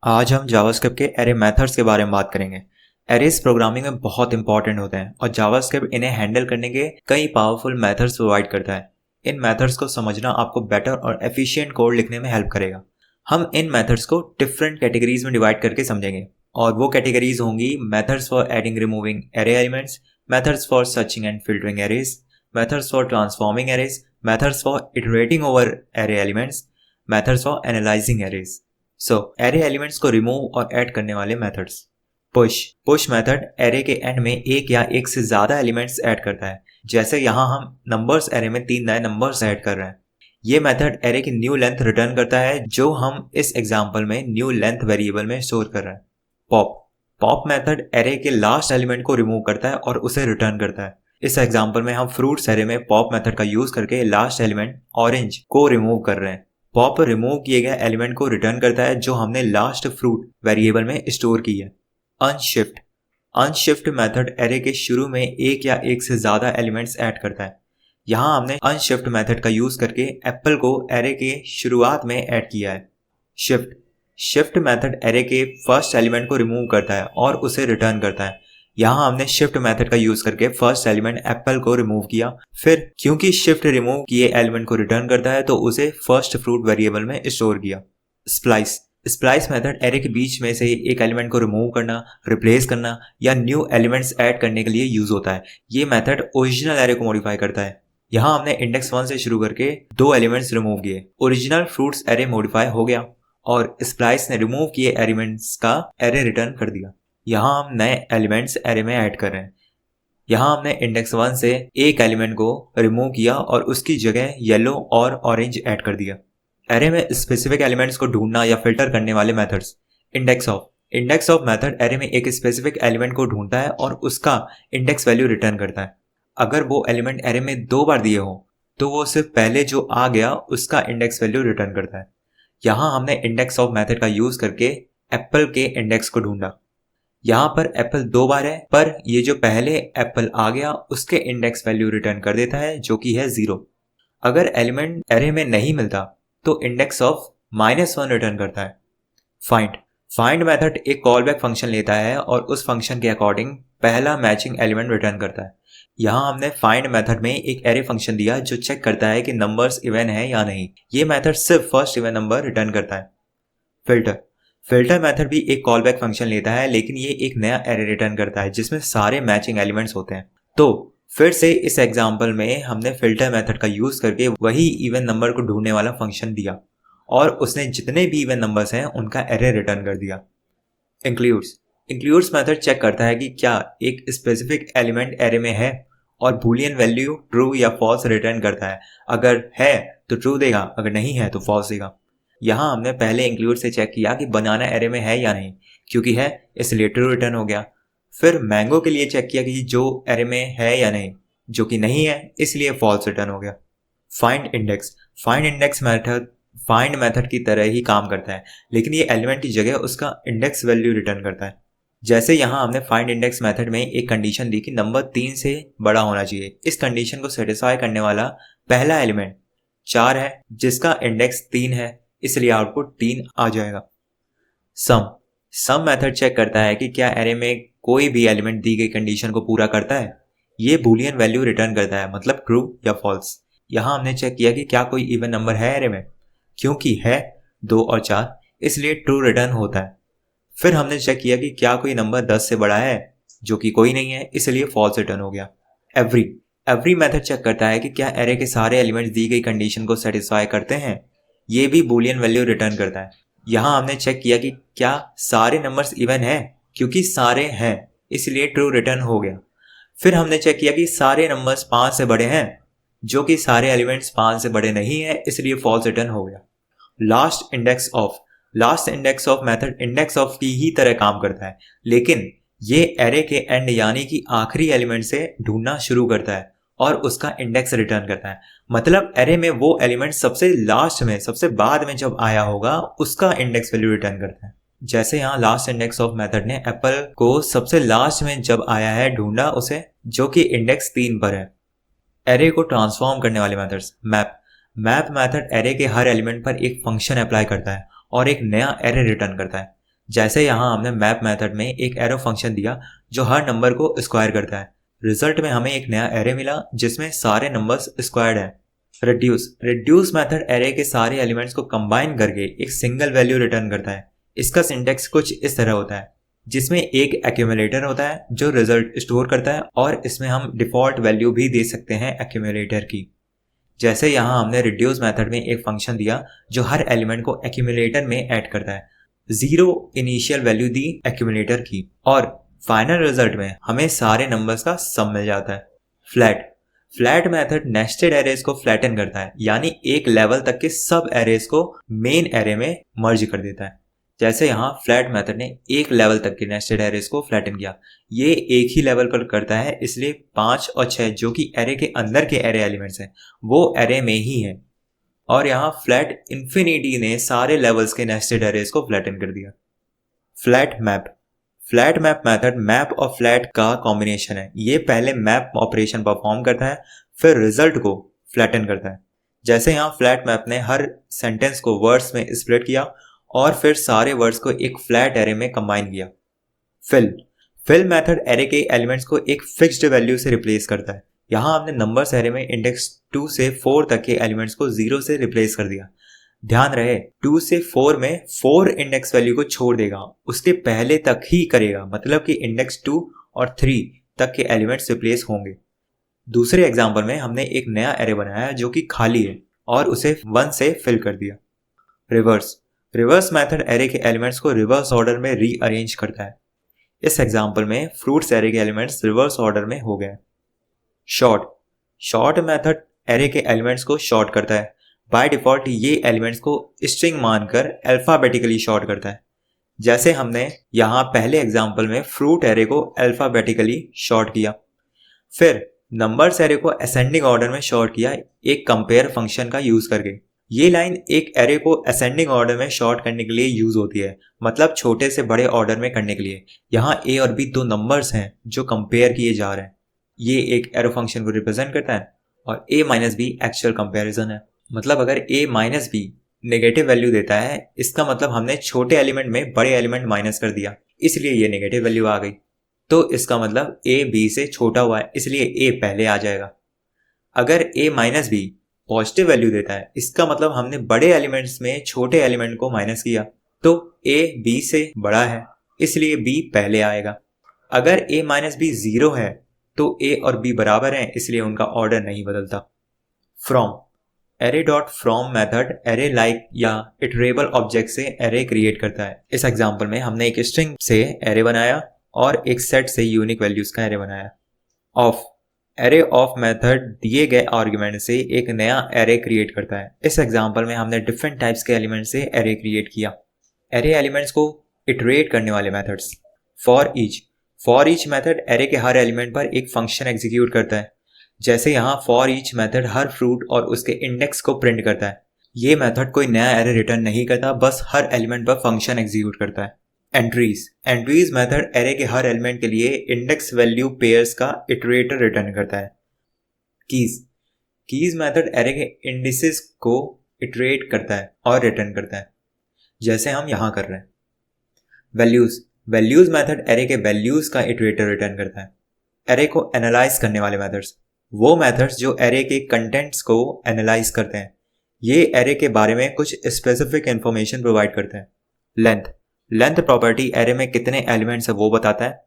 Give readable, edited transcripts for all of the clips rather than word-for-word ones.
आज हम जावास्क्रिप्ट के एरे मेथड्स के बारे में बात करेंगे। एरेज प्रोग्रामिंग में बहुत इंपॉर्टेंट होते हैं और जावास्क्रिप्ट इन्हें हैंडल करने के कई पावरफुल मेथड्स प्रोवाइड करता है। इन मेथड्स को समझना आपको बेटर और एफिशिएंट कोड लिखने में हेल्प करेगा। हम इन मेथड्स को डिफरेंट कैटेगरीज में डिवाइड करके समझेंगे और वो कैटेगरीज होंगी methods for adding removing array elements, methods for searching and filtering arrays, methods for transforming arrays, methods for iterating over array elements, methods for analysing arrays. Array elements को remove और add करने वाले methods. Push method array के and में एक या एक से ज्यादा एलिमेंट्स ऐड करता है। जैसे यहाँ हम नंबर्स एरे में 3 नए नंबर्स ऐड कर रहे हैं। ये मेथड एरे की न्यू लेंथ रिटर्न करता है जो हम इस एग्जांपल में न्यू लेंथ वेरिएबल में स्टोर कर रहे हैं। पॉप मेथड एरे के लास्ट एलिमेंट को रिमूव करता है और उसे रिटर्न करता है। इस एग्जांपल में हम फ्रूट्स एरे में पॉप मेथड का यूज करके लास्ट एलिमेंट ऑरेंज को रिमूव कर रहे हैं। पॉप रिमूव किए गए एलिमेंट को रिटर्न करता है जो हमने लास्ट फ्रूट वेरिएबल में स्टोर की है। अनशिफ्ट मेथड एरे के शुरू में एक या एक से ज्यादा एलिमेंट्स ऐड करता है। यहाँ हमने अनशिफ्ट मेथड का यूज करके एप्पल को एरे के शुरुआत में ऐड किया है। शिफ्ट मेथड एरे के फर्स्ट एलिमेंट को रिमूव करता है और उसे रिटर्न करता है। यहाँ हमने शिफ्ट मेथड का यूज करके फर्स्ट एलिमेंट एप्पल को रिमूव किया, फिर क्योंकि शिफ्ट रिमूव किए एलिमेंट को रिटर्न करता है तो उसे फर्स्ट फ्रूट वेरिएबल में स्टोर किया। स्प्लाइस मेथड एरे के बीच में से एक एलिमेंट को रिमूव करना, रिप्लेस करना या न्यू एलिमेंट्स ऐड करने के लिए यूज होता है। ये मेथड ओरिजिनल एरे को मॉडिफाई करता है। यहाँ हमने इंडेक्स 1 से शुरू करके 2 एलिमेंट्स रिमूव किए। ओरिजिनल फ्रूट्स एरे मॉडिफाई हो गया और स्प्लाइस ने रिमूव किए एलिमेंट्स का एरे रिटर्न कर दिया। यहाँ हम नए एलिमेंट्स एरे में ऐड कर रहे हैं। यहाँ हमने इंडेक्स 1 से एक एलिमेंट को रिमूव किया और उसकी जगह येलो और ऑरेंज ऐड कर दिया। एरे में स्पेसिफिक एलिमेंट्स को ढूंढना या फिल्टर करने वाले methods. Index of method array में एक स्पेसिफिक एलिमेंट को ढूंढता है और उसका इंडेक्स वैल्यू रिटर्न करता है। अगर वो एलिमेंट एरे में 2 बार दिए हो तो वो सिर्फ पहले जो आ गया उसका इंडेक्स वैल्यू रिटर्न करता है। यहाँ हमने इंडेक्स ऑफ मेथड का यूज करके एप्पल के इंडेक्स को ढूंढा। यहाँ पर एप्पल 2 बार है, पर ये जो पहले एप्पल आ गया उसके इंडेक्स वैल्यू रिटर्न कर देता है जो कि है 0। अगर एलिमेंट एरे में नहीं मिलता तो इंडेक्स ऑफ -1 रिटर्न करता है। फाइंड मेथड एक कॉलबैक फंक्शन लेता है और उस फंक्शन के अकॉर्डिंग पहला मैचिंग एलिमेंट रिटर्न करता है। यहाँ हमने फाइंड मेथड में एक एरे फंक्शन दिया जो चेक करता है कि नंबर्स इवन है या नहीं। ये मेथड सिर्फ फर्स्ट इवन नंबर रिटर्न करता है। फिल्टर मेथड भी एक कॉलबैक फंक्शन लेता है, लेकिन ये एक नया एरे रिटर्न करता है जिसमें सारे मैचिंग एलिमेंट्स होते हैं। तो फिर से इस एग्जांपल में हमने फिल्टर मेथड का यूज करके वही इवन नंबर को ढूंढने वाला फंक्शन दिया और उसने जितने भी इवन नंबर्स हैं उनका एरे रिटर्न कर दिया। इंक्लूड्स मेथड चेक करता है कि क्या एक स्पेसिफिक एलिमेंट एरे में है और बूलियन वैल्यू ट्रू या फॉल्स रिटर्न करता है। अगर है तो ट्रू देगा, अगर नहीं है तो फॉल्स देगा। यहाँ हमने पहले इंक्लूड से चेक किया कि बनाना एरे में है या नहीं, क्योंकि है इसलिए ट्रू रिटर्न हो गया। फिर मैंगो के लिए चेक किया कि जो एरे में है या नहीं, जो कि नहीं है इसलिए फॉल्स रिटर्न हो गया। Find index method find method की तरह ही काम करता है, लेकिन ये एलिमेंट की जगह उसका इंडेक्स वैल्यू रिटर्न करता है। जैसे यहाँ हमने फाइंड इंडेक्स मेथड में एक कंडीशन दी कि नंबर 3 से बड़ा होना चाहिए। इस कंडीशन को सेटिस्फाई करने वाला पहला एलिमेंट 4 है जिसका इंडेक्स 3 है, इसलिए आउटपुट 3 आ जाएगा। सम मेथड चेक करता है कि क्या एरे में कोई भी एलिमेंट दी गई कंडीशन को पूरा करता है। ये बूलियन वैल्यू रिटर्न करता है, मतलब ट्रू या फॉल्स। यहाँ हमने चेक किया कि क्या कोई इवन नंबर है एरे में, क्योंकि है 2 और 4 इसलिए ट्रू रिटर्न होता है। फिर हमने चेक किया कि क्या कोई नंबर 10 से बड़ा है, जो कि कोई नहीं है इसलिए फॉल्स रिटर्न हो गया। एवरी मेथड चेक करता है कि क्या एरे के सारे एलिमेंट्स दी गई कंडीशन को सेटिस्फाई करते हैं। ये भी बूलियन वैल्यू रिटर्न करता है। यहाँ हमने चेक किया कि क्या सारे नंबर्स इवन है, क्योंकि सारे हैं इसलिए ट्रू रिटर्न हो गया। फिर हमने चेक किया कि सारे नंबर्स 5 से बड़े हैं, जो कि सारे एलिमेंट्स 5 से बड़े नहीं है इसलिए फॉल्स रिटर्न हो गया। Last index of method index of की ही तरह काम करता है, लेकिन ये एरे के एंड यानी कि आखिरी एलिमेंट से ढूंढना शुरू करता है और उसका इंडेक्स रिटर्न करता है। मतलब एरे में वो एलिमेंट सबसे लास्ट में, सबसे बाद में जब आया होगा उसका इंडेक्स वैल्यू रिटर्न करता है। जैसे यहाँ लास्ट इंडेक्स ऑफ मेथड ने एप्पल को सबसे लास्ट में जब आया है ढूंढा उसे, जो कि इंडेक्स 3 पर है। एरे को ट्रांसफॉर्म करने वाले मेथड्स। मैप मेथड एरे के हर एलिमेंट पर एक फंक्शन अप्लाई करता है और एक नया एरे रिटर्न करता है। जैसे यहाँ हमने मैप मेथड में एक एरो फंक्शन दिया जो हर नंबर को स्क्वायर करता है। रिजल्ट में हमें एक नया एरे मिला जिसमें सारे नंबर्स स्क्वायर्ड है। रिड्यूस मेथड एरे के सारे एलिमेंट्स को कंबाइन करके एक सिंगल वैल्यू रिटर्न करता है। इसका सिंटेक्स कुछ इस तरह होता है, जिसमें एक एक्यूमुलेटर होता है जो रिजल्ट स्टोर करता है और इसमें हम डिफॉल्ट वैल्यू भी दे सकते हैं एक्यूमुलेटर की। जैसे यहाँ हमने रिड्यूस मेथड में एक फंक्शन दिया जो हर एलिमेंट को एक्यूमुलेटर में ऐड करता है। 0 इनिशियल वैल्यू दी एक्यूमुलेटर की और फाइनल रिजल्ट में हमें सारे नंबर्स का सम मिल जाता है। फ्लैट मेथड नेस्टेड एरेज को फ्लैटन करता है, यानी एक लेवल तक के सब एरेज को मेन एरे में मर्ज कर देता है। जैसे यहाँ फ्लैट मेथड ने एक लेवल तक के नेस्टेड एरेज को फ्लैटन किया। ये एक ही लेवल पर करता है, इसलिए 5 और 6 जो कि एरे के अंदर के एरे एलिमेंट्स हैं वो एरे में ही है। और यहाँ फ्लैट इन्फिनिटी ने सारे लेवल्स के नेस्टेड एरेज को फ्लैटन कर दिया। फ्लैट मैप मेथड मैप और फ्लैट का कॉम्बिनेशन है। ये पहले मैप ऑपरेशन परफॉर्म करता है, फिर रिजल्ट को फ्लैटन करता है। जैसे यहाँ फ्लैट मैप ने हर सेंटेंस को वर्ड्स में स्प्लिट किया और फिर सारे वर्ड्स को एक फ्लैट एरे में कंबाइन किया। फिल मेथड एरे के एलिमेंट्स को एक फिक्स्ड वैल्यू से रिप्लेस करता है। यहाँ हमने नंबर्स एरे में इंडेक्स 2 से 4 तक के एलिमेंट्स को 0 से रिप्लेस कर दिया। ध्यान रहे 2 से 4 में 4 इंडेक्स वैल्यू को छोड़ देगा, उसके पहले तक ही करेगा, मतलब कि इंडेक्स 2 और 3 तक के एलिमेंट्स रिप्लेस होंगे। दूसरे एग्जांपल में हमने एक नया एरे बनाया जो कि खाली है और उसे 1 से फिल कर दिया। रिवर्स मेथड एरे के एलिमेंट्स को रिवर्स ऑर्डर में रीअरेंज करता है। इस एग्जांपल में फ्रूट्स एरे के एलिमेंट्स रिवर्स ऑर्डर में हो गए। शॉर्ट मेथड एरे के एलिमेंट्स को शॉर्ट करता है। बाय डिफॉल्ट ये एलिमेंट्स को स्ट्रिंग मानकर अल्फाबेटिकली शॉर्ट करता है। जैसे हमने यहाँ पहले एग्जांपल में फ्रूट एरे को अल्फाबेटिकली शॉर्ट किया, फिर नंबर्स एरे को असेंडिंग ऑर्डर में शॉर्ट किया एक कंपेयर फंक्शन का यूज करके। ये लाइन एक एरे को असेंडिंग ऑर्डर में शॉर्ट करने के लिए यूज होती है, मतलब छोटे से बड़े ऑर्डर में करने के लिए। यहाँ ए और बी दो नंबर्स हैं जो कंपेयर किए जा रहे हैं। ये एक एरो फंक्शन को रिप्रेजेंट करता है और a minus B actual comparison है। मतलब अगर a minus B negative value देता है, इसका मतलब हमने छोटे एलिमेंट में बड़े एलिमेंट माइनस कर दिया, इसलिए ये नेगेटिव वैल्यू आ गई। तो इसका मतलब a b से छोटा हुआ है, इसलिए a पहले आ जाएगा। अगर a minus B positive value देता है, इसका मतलब हमने बड़े एलिमेंट्स में छोटे एलिमेंट को माइनस किया, तो a b से बड़ा है, इसलिए b पहले आएगा। अगर a माइनस बी 0 है तो a और b बराबर हैं, इसलिए उनका ऑर्डर नहीं बदलता। array.from मेथड array लाइक या इटरेबल ऑब्जेक्ट से array क्रिएट करता है। इस एग्जांपल में हमने एक स्ट्रिंग से array बनाया और एक सेट से यूनिक वैल्यूज का array बनाया। array of मेथड दिए गए आर्गुमेंट से एक नया array क्रिएट करता है। इस एग्जांपल में हमने डिफरेंट टाइप्स के एलिमेंट से array क्रिएट किया। array एलिमेंट्स को इटरेट करने वाले methods. For each method array के हर एलिमेंट पर एक फंक्शन एग्जीक्यूट करता है। जैसे यहाँ for each method her fruit और उसके इंडेक्स को प्रिंट करता है। ये मेथड कोई नया एरे रिटर्न नहीं करता, बस हर एलिमेंट पर फंक्शन एग्जीक्यूट करता है। एंट्रीज मेथड एरे के हर एलिमेंट के लिए इंडेक्स वैल्यू पेयर्स का इटरेटर रिटर्न करता है। कीज मेथड एरे के इंडिसेस को इटरेट करता है और रिटर्न करता है, जैसे हम यहाँ कर रहे हैं। वैल्यूज मेथड एरे के वैल्यूज का इटरेटर रिटर्न करता है। एरे को एनालाइज करने वाले मेथड्स, वो मेथड्स जो एरे के कंटेंट्स को एनालाइज करते हैं। ये एरे के बारे में कुछ स्पेसिफिक इंफॉर्मेशन प्रोवाइड करते हैं। लेंथ प्रॉपर्टी एरे में कितने एलिमेंट्स है वो बताता है।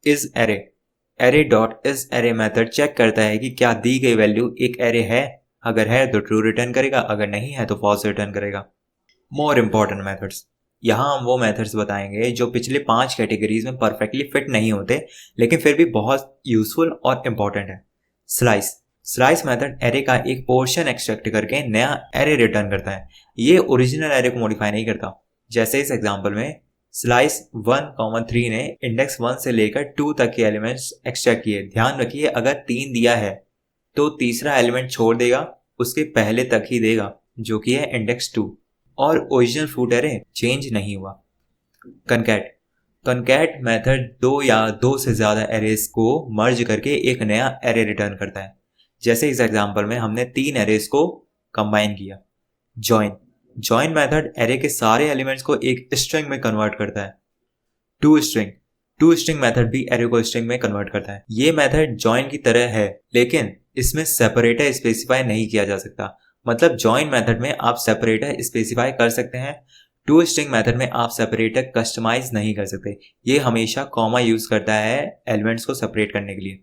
इज एरे मेथड चेक करता है कि क्या दी गई वैल्यू एक एरे है, अगर है तो ट्रू रिटर्न करेगा, अगर नहीं है तो फॉल्स रिटर्न करेगा। मोर इम्पॉर्टेंट मेथड्स, यहाँ हम वो मेथड्स बताएंगे जो पिछले 5 कैटेगरीज में परफेक्टली फिट नहीं होते लेकिन फिर भी बहुत यूजफुल और इम्पॉर्टेंट है। स्लाइस मेथड एरे का एक पोर्शन एक्सट्रैक्ट करके नया एरे रिटर्न करता है। ये ओरिजिनल एरे को मॉडिफाई नहीं करता। जैसे इस एग्जांपल में स्लाइस 1,3 ने इंडेक्स 1 से लेकर 2 तक के एलिमेंट्स एक्सट्रैक्ट किए। ध्यान रखिए अगर 3 दिया है तो तीसरा एलिमेंट छोड़ देगा, उसके पहले तक ही देगा जो कि है इंडेक्स 2, और ओरिजिनल फ्रूट एरे चेंज नहीं हुआ। कनकैट मेथड 2 या 2 से ज्यादा एरेज को मर्ज करके एक नया एरे रिटर्न करता है। जैसे इस एग्जांपल में हमने 3 एरेज को कंबाइन किया। जॉइन मेथड एरे के सारे एलिमेंट्स को एक स्ट्रिंग में कन्वर्ट करता है। टू स्ट्रिंग मेथड भी एरे को स्ट्रिंग में कन्वर्ट करता है। ये मेथड जॉइन की तरह है, लेकिन इसमें सेपरेटर स्पेसिफाई नहीं किया जा सकता। मतलब जॉइन मेथड में आप सेपरेटर स्पेसिफाई कर सकते हैं, टू स्ट्रिंग मेथड में आप सेपरेटर कस्टमाइज नहीं कर सकते। ये हमेशा कॉमा यूज करता है एलिमेंट्स को सेपरेट करने के लिए।